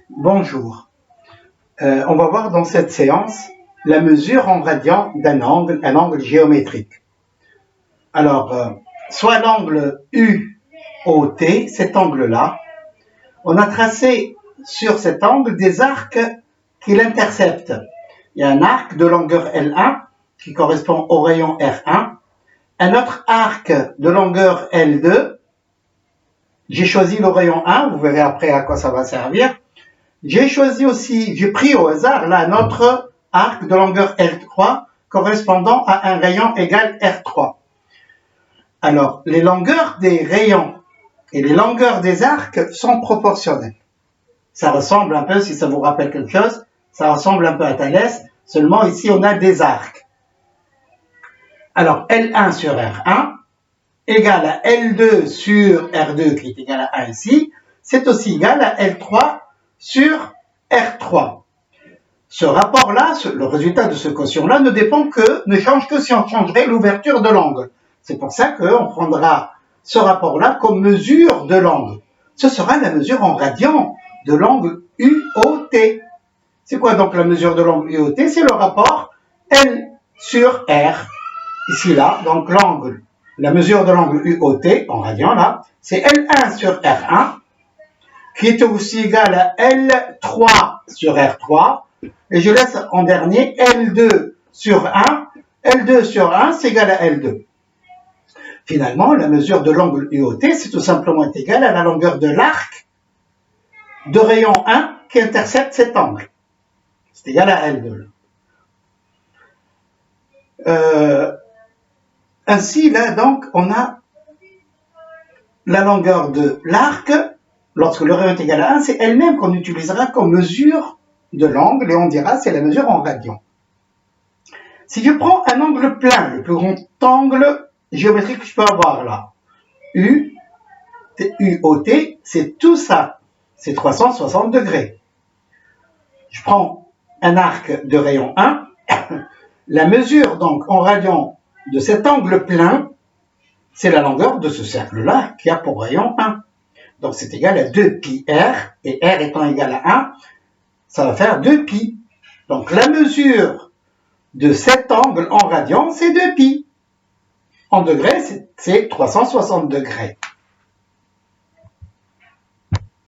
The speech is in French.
Bonjour. On va voir dans cette séance la mesure en radians d'un angle, un angle géométrique. Alors, soit l'angle UOT, cet angle-là, on a tracé sur cet angle des arcs qui l'interceptent. Il y a un arc de longueur L1 qui correspond au rayon R1, un autre arc de longueur L2. J'ai choisi le rayon 1, vous verrez après à quoi ça va servir. J'ai choisi aussi, j'ai pris au hasard là un autre arc de longueur L3 correspondant à un rayon égal R3. Alors, les longueurs des rayons et les longueurs des arcs sont proportionnelles. Ça ressemble un peu, si ça vous rappelle quelque chose, ça ressemble un peu à Thalès, seulement ici on a des arcs. Alors, L1 sur R1 égale à L2 sur R2 qui est égal à 1 ici, c'est aussi égal à L3 sur R3. Ce rapport-là, le résultat de ce quotient-là ne change que si on changerait l'ouverture de l'angle. C'est pour ça qu'on prendra ce rapport-là comme mesure de l'angle. Ce sera la mesure en radians de l'angle UOT. C'est quoi donc la mesure de l'angle UOT? C'est le rapport L sur R. Ici, là, donc l'angle, la mesure de l'angle UOT en radians, là, c'est L1 sur R1, qui est aussi égal à L3 sur R3, et je laisse en dernier L2 sur 1. L2 sur 1, c'est égal à L2. Finalement, la mesure de l'angle UOT, c'est tout simplement égal à la longueur de l'arc de rayon 1 qui intercepte cet angle. C'est égal à L2. Ainsi, là, donc, on a la longueur de l'arc, lorsque le rayon est égal à 1, c'est elle-même qu'on utilisera comme mesure de l'angle, et on dira c'est la mesure en radians. Si je prends un angle plein, le plus grand angle géométrique que je peux avoir là, UOT, c'est tout ça, c'est 360 degrés. Je prends un arc de rayon 1, la mesure donc en radians de cet angle plein, c'est la longueur de ce cercle-là qui a pour rayon 1. Donc c'est égal à 2πr, et r étant égal à 1, ça va faire 2π. Donc la mesure de cet angle en radians, c'est 2π. En degrés, c'est 360 degrés.